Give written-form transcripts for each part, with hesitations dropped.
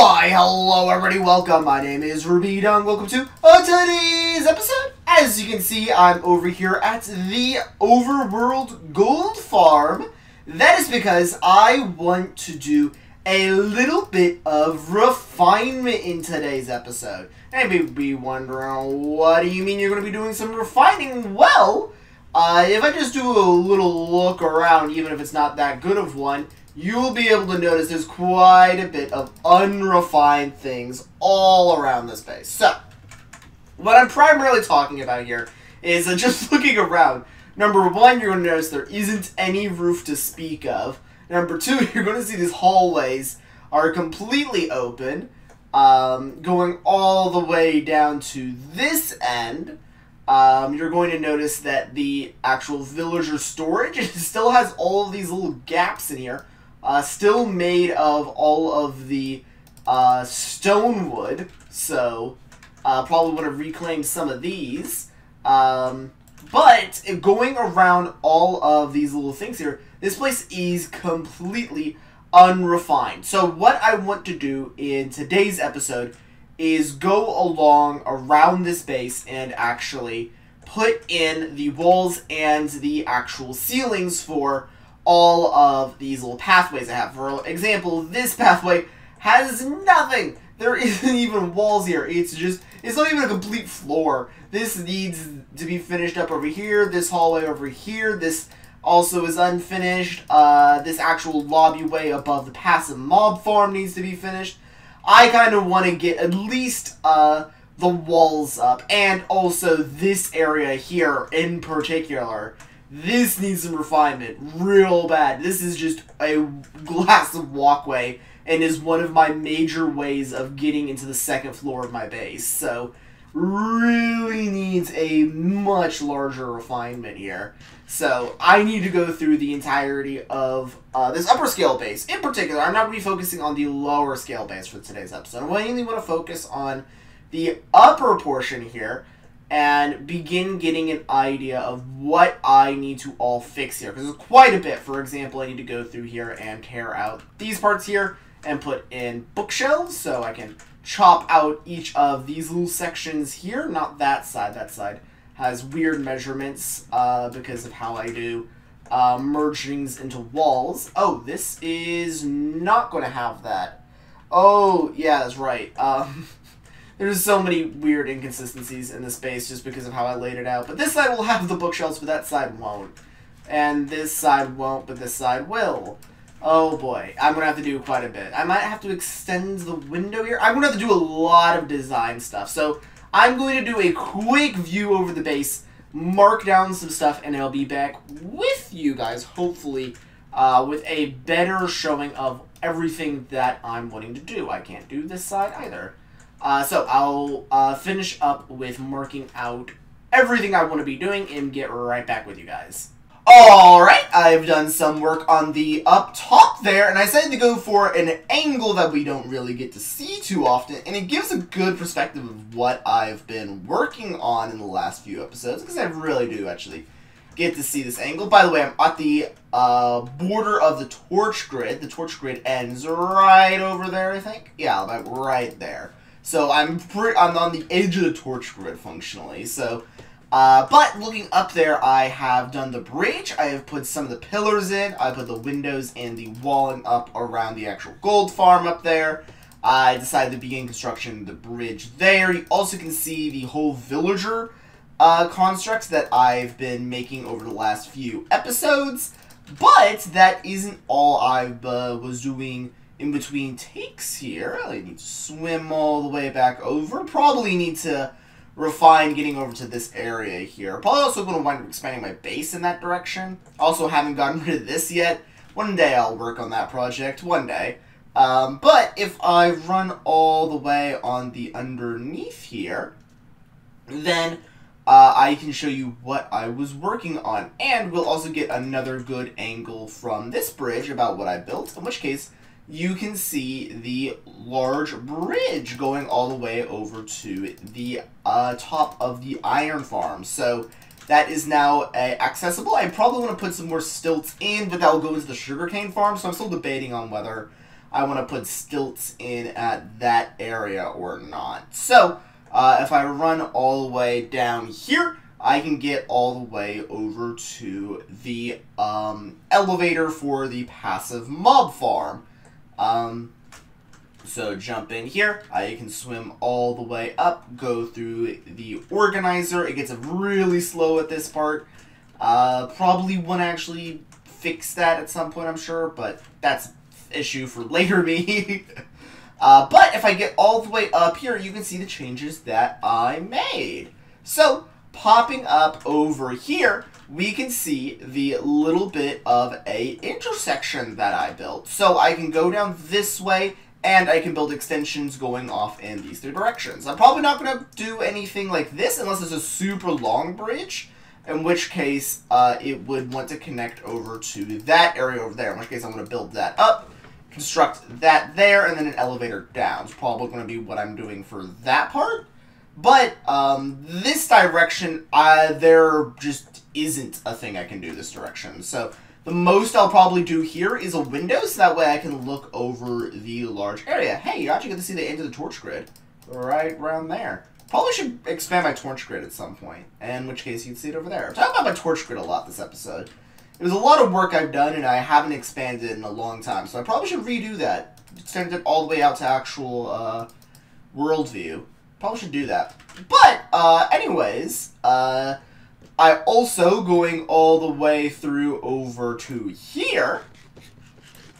Why, hello everybody, welcome. My name is Rubydung. Welcome to today's episode. As you can see, I'm over here at the Overworld Gold Farm. That is because I want to do a little bit of refinement in today's episode. And you may be wondering, what do you mean you're going to be doing some refining? Well, if I just do a little look around, even if it's not that good of one, you'll be able to notice there's quite a bit of unrefined things all around this base. So, what I'm primarily talking about here is just looking around. Number one, you're going to notice there isn't any roof to speak of. Number two, you're going to see these hallways are completely open, going all the way down to this end. You're going to notice that the actual villager storage still has all of these little gaps in here. Still made of all of the stone wood, so probably want to reclaim some of these. But going around all of these little things here, this place is completely unrefined. So what I want to do in today's episode is go along around this base and actually put in the walls and the actual ceilings for all of these little pathways I have. For example, this pathway has nothing. There isn't even walls here. It's not even a complete floor. This needs to be finished up over here. This hallway over here. This also is unfinished. This actual lobbyway above the passive mob farm needs to be finished. I kind of want to get at least the walls up. And also this area here in particular. This needs some refinement real bad. This is just a glass walkway and is one of my major ways of getting into the second floor of my base. So, really needs a much larger refinement here. So, I need to go through the entirety of this upper scale base. In particular, I'm not going to be focusing on the lower scale base for today's episode. I mainly want to focus on the upper portion here and begin getting an idea of what I need to all fix here. Because there's quite a bit. For example, I need to go through here and tear out these parts here and put in bookshelves so I can chop out each of these little sections here. Not that side. That side has weird measurements because of how I do merge things into walls. Oh, this is not going to have that. Oh, yeah, that's right. There's so many weird inconsistencies in this base just because of how I laid it out. But this side will have the bookshelves, but that side won't. And this side won't, but this side will. Oh boy, I'm going to have to do quite a bit. I might have to extend the window here. I'm going to have to do a lot of design stuff. So I'm going to do a quick view over the base, mark down some stuff, and I'll be back with you guys, hopefully, with a better showing of everything that I'm wanting to do. I can't do this side either. So I'll finish up with marking out everything I want to be doing and get right back with you guys. Alright, I've done some work on the up top there, and I decided to go for an angle that we don't really get to see too often, and it gives a good perspective of what I've been working on in the last few episodes, because I really do actually get to see this angle. By the way, I'm at the border of the torch grid. The torch grid ends right over there, I think. Yeah, about right there. So I'm on the edge of the torch grid functionally. So, but looking up there, I have done the bridge. I have put some of the pillars in. I put the windows and the walling up around the actual gold farm up there. I decided to begin construction of the bridge there. You also can see the whole villager constructs that I've been making over the last few episodes. But that isn't all I was doing in between takes here. I need to swim all the way back over. Probably need to refine getting over to this area here. Probably also going to wind up expanding my base in that direction. Also haven't gotten rid of this yet. One day I'll work on that project. One day. But if I run all the way on the underneath here, then I can show you what I was working on. And we'll also get another good angle from this bridge about what I built. In which case, you can see the large bridge going all the way over to the top of the iron farm. So that is now accessible. I probably want to put some more stilts in, but that will go into the sugarcane farm. So I'm still debating on whether I want to put stilts in at that area or not. So, if I run all the way down here, I can get all the way over to the elevator for the passive mob farm. So jump in here, I can swim all the way up, go through the organizer. It gets really slow at this part. Probably want to actually fix that at some point, I'm sure, but that's an issue for later me. But if I get all the way up here, you can see the changes that I made. So, popping up over here, we can see the little bit of a intersection that I built. So I can go down this way, and I can build extensions going off in these three directions. I'm probably not going to do anything like this unless it's a super long bridge, in which case it would want to connect over to that area over there, in which case I'm going to build that up, construct that there, and then an elevator down. It's probably going to be what I'm doing for that part. But this direction, there just isn't a thing I can do this direction. So the most I'll probably do here is a window, so that way I can look over the large area. Hey, you actually get to see the end of the torch grid right around there. Probably should expand my torch grid at some point, in which case you can see it over there. I'm talking about my torch grid a lot this episode. It was a lot of work I've done, and I haven't expanded in a long time, so I probably should redo that. Extend it all the way out to actual world view. Probably should do that. But, anyways, I also, going all the way through over to here,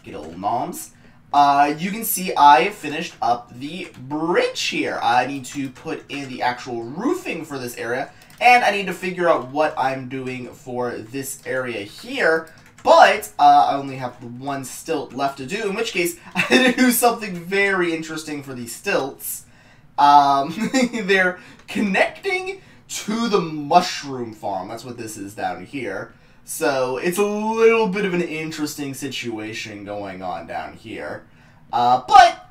get old moms, you can see I have finished up the bridge here. I need to put in the actual roofing for this area, and I need to figure out what I'm doing for this area here. But I only have one stilt left to do, in which case I had to do something very interesting for these stilts. They're connecting to the mushroom farm. That's what this is down here. So it's a little bit of an interesting situation going on down here. But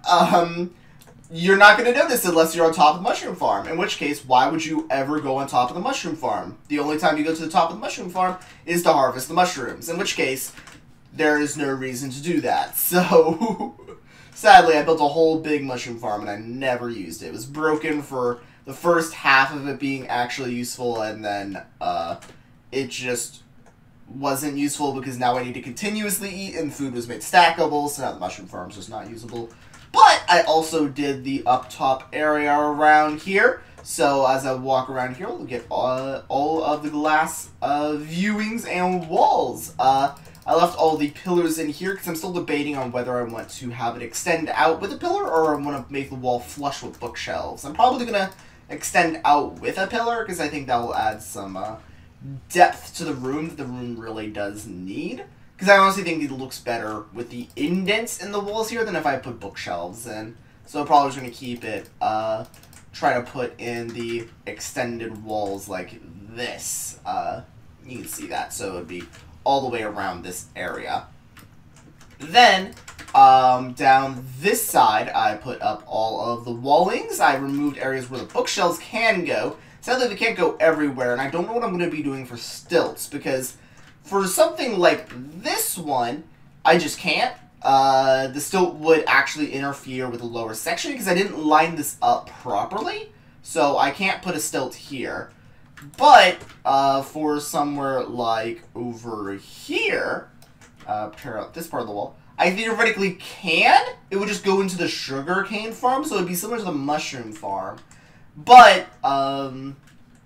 you're not going to notice unless you're on top of the mushroom farm. In which case, why would you ever go on top of the mushroom farm? The only time you go to the top of the mushroom farm is to harvest the mushrooms. In which case, there is no reason to do that. So, sadly, I built a whole big mushroom farm and I never used it. It was broken for the first half of it being actually useful, and then it just wasn't useful because now I need to continuously eat, and food was made stackable, so now the mushroom farm's just not usable. But I also did the up top area around here, so as I walk around here, we'll get all of the glass viewings and walls. I left all the pillars in here because I'm still debating on whether I want to have it extend out with a pillar or I want to make the wall flush with bookshelves. I'm probably going to extend out with a pillar because I think that will add some depth to the room that the room really does need. Because I honestly think it looks better with the indents in the walls here than if I put bookshelves in. So I'm probably just going to keep it, try to put in the extended walls like this. You can see that, so it would be all the way around this area. Then, down this side, I put up all of the wallings. I removed areas where the bookshelves can go. Sadly, they can't go everywhere, and I don't know what I'm going to be doing for stilts, because for something like this one, I just can't. The stilt would actually interfere with the lower section, because I didn't line this up properly, so I can't put a stilt here. But, for somewhere like over here, tear out this part of the wall, I theoretically can. It would just go into the sugarcane farm, so it would be similar to the mushroom farm. But,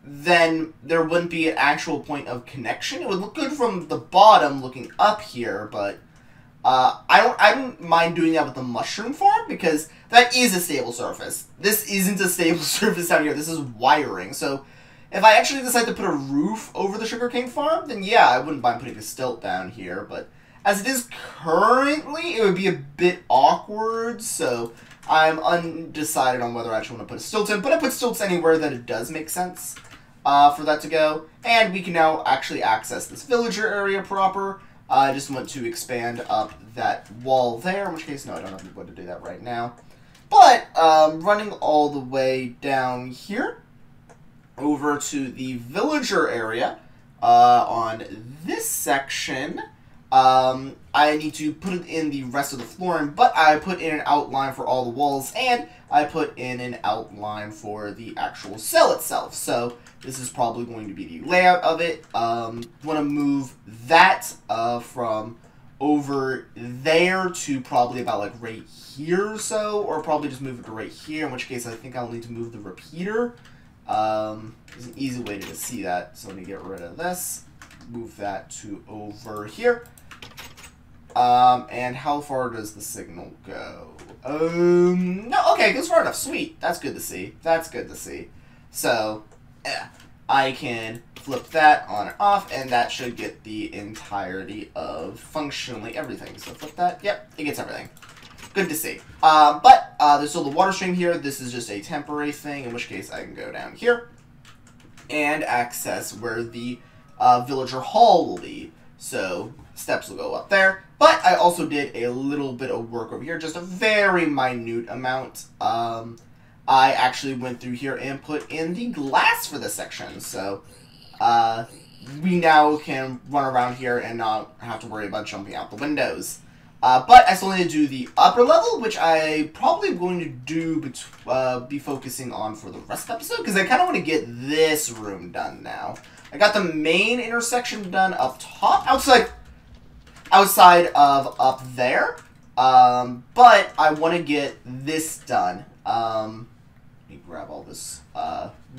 then there wouldn't be an actual point of connection. It would look good from the bottom looking up here, but I don't mind doing that with the mushroom farm because that is a stable surface. This isn't a stable surface down here. This is wiring. So if I actually decide to put a roof over the sugarcane farm, then yeah, I wouldn't mind putting a stilt down here. But as it is currently, it would be a bit awkward, so I'm undecided on whether I actually want to put a stilt in. But I put stilts anywhere that it does make sense for that to go. And we can now actually access this villager area proper. I just want to expand up that wall there, in which case, no, I don't have anybody to do that right now. But running all the way down here over to the villager area on this section, I need to put it in the rest of the flooring, but I put in an outline for all the walls, and I put in an outline for the actual cell itself. So this is probably going to be the layout of it. Want to move that from over there to probably about like right here or so, or probably just move it to right here, in which case I think I'll need to move the repeater. There's an easy way to see that, so let me get rid of this, move that to over here. And how far does the signal go? No, okay, it goes far enough. Sweet. That's good to see. That's good to see. So, I can flip that on and off, and that should get the entirety of functionally everything. So flip that. Yep, it gets everything. Good to see. But there's still the water stream here. This is just a temporary thing, in which case I can go down here and access where the villager hall will be. So steps will go up there. But I also did a little bit of work over here, just a very minute amount. I actually went through here and put in the glass for this section. So we now can run around here and not have to worry about jumping out the windows. But I still need to do the upper level, which I probably am going to do be focusing on for the rest of the episode, because I kind of want to get this room done now. I got the main intersection done up top, outside of up there, but I want to get this done. Let me grab all this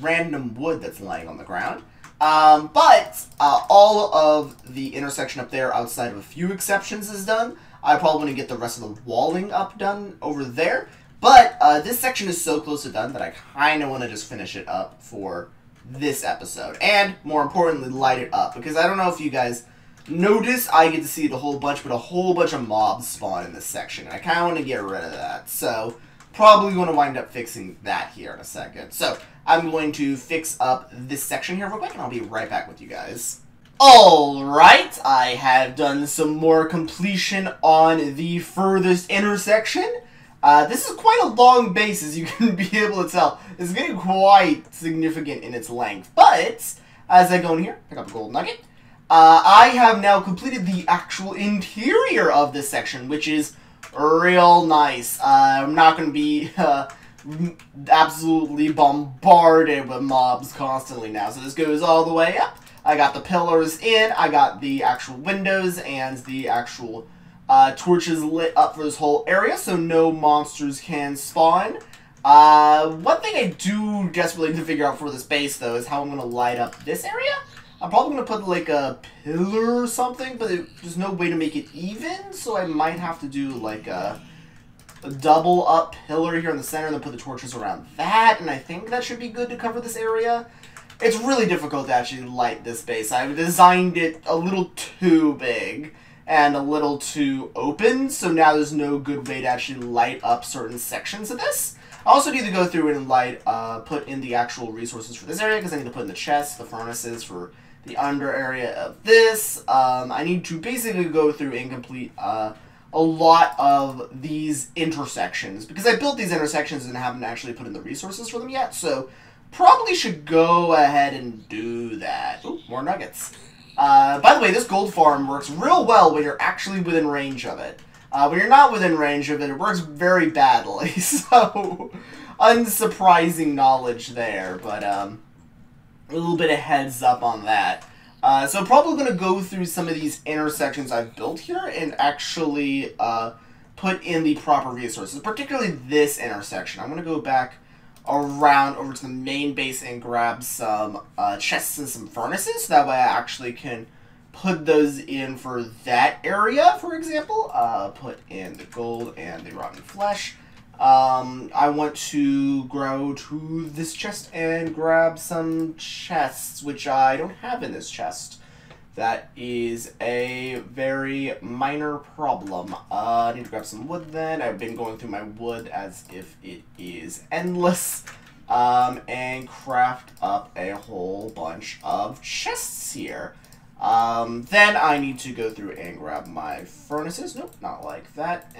random wood that's laying on the ground. But all of the intersection up there, outside of a few exceptions, is done. I probably want to get the rest of the walling up done over there. But this section is so close to done that I kind of want to just finish it up for this episode. And, more importantly, light it up. Because I don't know if you guys notice, I get to see it a whole bunch, but a whole bunch of mobs spawn in this section. And I kind of want to get rid of that. So, probably going to wind up fixing that here in a second. So, I'm going to fix up this section here real quick, and I'll be right back with you guys. Alright, I have done some more completion on the furthest intersection. This is quite a long base, as you can be able to tell. It's getting quite significant in its length. But, as I go in here, pick up a gold nugget, I have now completed the actual interior of this section, which is real nice. I'm not going to be absolutely bombarded with mobs constantly now. So this goes all the way up. I got the pillars in, I got the actual windows and the actual torches lit up for this whole area, so no monsters can spawn. One thing I do desperately need to figure out for this base, though, is how I'm going to light up this area. I'm probably going to put, like, a pillar or something, but there's no way to make it even, so I might have to do, like, a double-up pillar here in the center, and then put the torches around that, and I think that should be good to cover this area. It's really difficult to actually light this base. I designed it a little too big and a little too open, so now there's no good way to actually light up certain sections of this. I also need to go through and put in the actual resources for this area, because I need to put in the chests, the furnaces for the under area of this. I need to basically go through and complete a lot of these intersections, because I built these intersections and haven't actually put in the resources for them yet, so probably should go ahead and do that. Ooh, more nuggets. By the way, this gold farm works real well when you're actually within range of it. When you're not within range of it, it works very badly. So, unsurprising knowledge there, but a little bit of heads up on that. So probably going to go through some of these intersections I've built here and actually put in the proper resources, particularly this intersection. I'm going to go back around over to the main base and grab some chests and some furnaces, so that way I actually can put those in for that area, for example. Put in the gold and the rotten flesh. I want to go to this chest and grab some chests, which I don't have in this chest. That is a very minor problem. I need to grab some wood then. I've been going through my wood as if it is endless. And craft up a whole bunch of chests here. Then I need to go through and grab my furnaces. Nope, not like that.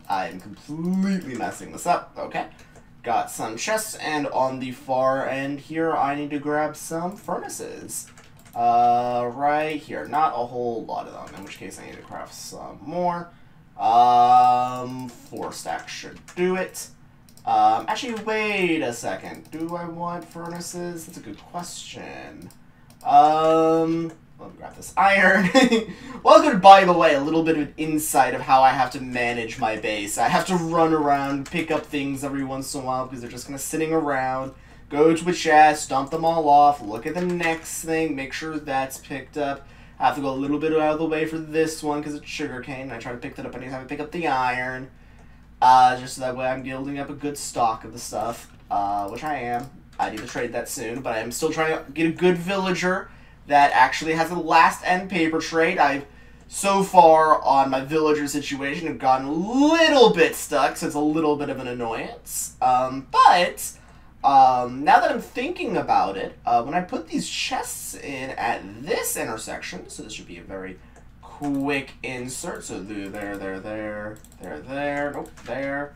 I am completely messing this up. Okay. Got some chests, and on the far end here, I need to grab some furnaces. Right here. Not a whole lot of them, in which case I need to craft some more. 4 stacks should do it. Actually, wait a second. Do I want furnaces? That's a good question. Let me grab this iron. Welcome, by the way, a little bit of an insight of how I have to manage my base. I have to run around, pick up things every once in a while because they're just kind of sitting around. Go to a chest, dump them all off, look at the next thing, make sure that's picked up. I have to go a little bit out of the way for this one because it's sugarcane. I try to pick that up anytime I pick up the iron. Just so that way I'm building up a good stock of the stuff, which I am. I need to trade that soon, but I'm still trying to get a good villager that actually has a last end paper trade. I've, so far on my villager situation, have gotten a little bit stuck, so it's a little bit of an annoyance. But now that I'm thinking about it, when I put these chests in at this intersection, so this should be a very quick insert, so there, nope, there.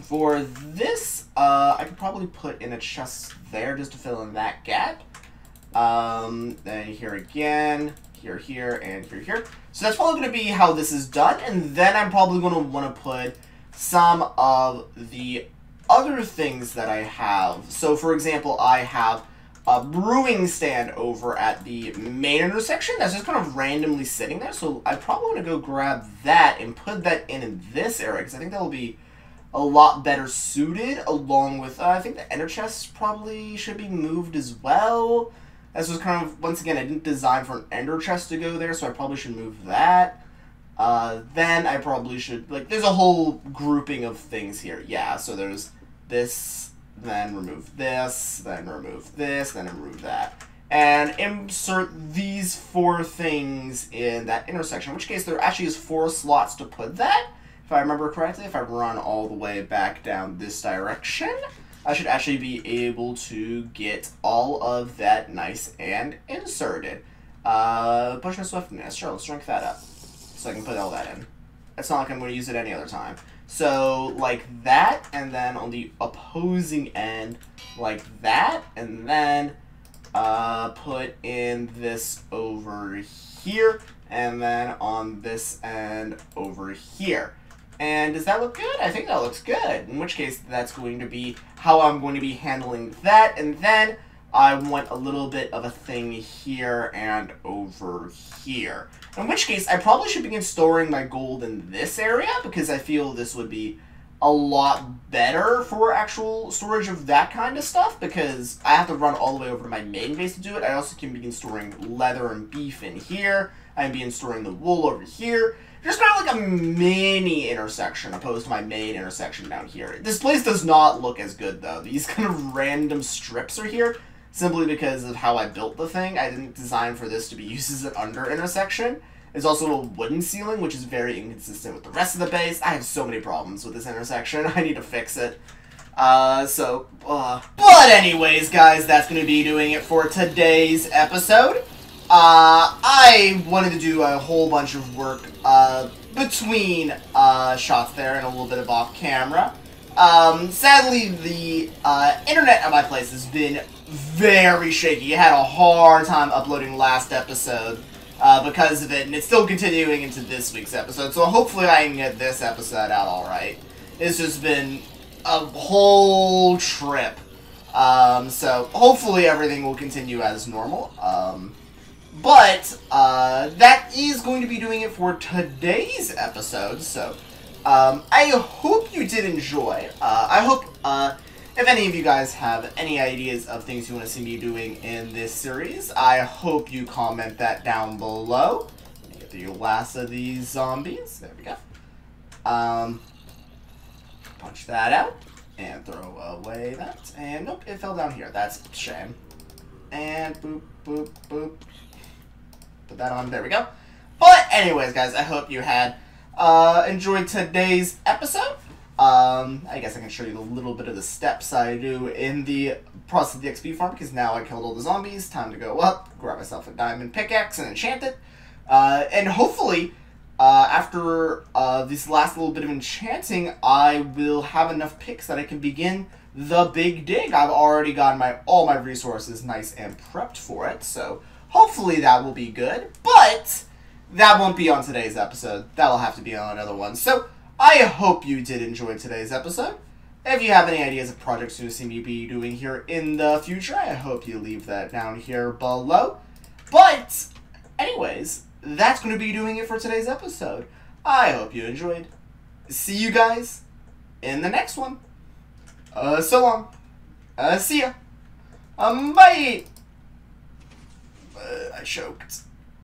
For this, I could probably put in a chest there just to fill in that gap. Then here again, here, and here. So that's probably going to be how this is done, and then I'm probably going to want to put some of the other things that I have. So, for example, I have a brewing stand over at the main intersection that's just kind of randomly sitting there. So I probably want to go grab that and put that in this area because I think that will be a lot better suited along with, I think the ender chest probably should be moved as well. This was kind of, once again, I didn't design for an ender chest to go there, so I probably should move that. Then I probably should, like, there's a whole grouping of things here. Yeah, so there's this, then remove this, then remove this, then remove that. And insert these 4 things in that intersection, in which case there actually is 4 slots to put that. If I remember correctly, if I run all the way back down this direction, I should actually be able to get all of that nice and inserted. Push my swiftness. Sure, let's drink that up. So I can put all that in. It's not like I'm going to use it any other time. So, like that, and then on the opposing end, like that, and then put in this over here, and then on this end over here. And does that look good? I think that looks good. In which case, that's going to be how I'm going to be handling that. And then I want a little bit of a thing here and over here. In which case, I probably should begin storing my gold in this area because I feel this would be a lot better for actual storage of that kind of stuff because I have to run all the way over to my main base to do it. I also can begin storing leather and beef in here. I can begin storing the wool over here. Just kind of like a mini intersection opposed to my main intersection down here. This place does not look as good, though. These kind of random strips are here simply because of how I built the thing. I didn't design for this to be used as an under intersection. There's also a wooden ceiling, which is very inconsistent with the rest of the base. I have so many problems with this intersection. I need to fix it. But anyways, guys, that's going to be doing it for today's episode. I wanted to do a whole bunch of work between shots there and a little bit of off camera. Sadly, the internet at my place has been very shaky. I had a hard time uploading last episode because of it, and it's still continuing into this week's episode, so hopefully I can get this episode out alright. It's just been a whole trip. So hopefully everything will continue as normal. But that is going to be doing it for today's episode, so I hope you did enjoy. I hope, if any of you guys have any ideas of things you want to see me doing in this series, I hope you comment that down below. Let me get the last of these zombies. There we go. Punch that out, and throw away that, and nope, it fell down here. That's a shame. And boop, boop, boop. Put that on. There we go. But anyways, guys, I hope you had enjoyed today's episode. I guess I can show you a little bit of the steps I do in the process of the XP farm because now I killed all the zombies. Time to go up, grab myself a diamond pickaxe and enchant it. And hopefully, after this last little bit of enchanting, I will have enough picks that I can begin the big dig. I've already got all my resources nice and prepped for it, so hopefully that will be good. But that won't be on today's episode. That will have to be on another one. So I hope you did enjoy today's episode. If you have any ideas of projects you see me be doing here in the future, I hope you leave that down here below. But anyways, that's going to be doing it for today's episode. I hope you enjoyed. See you guys in the next one. So long. See ya. Bye. I choked.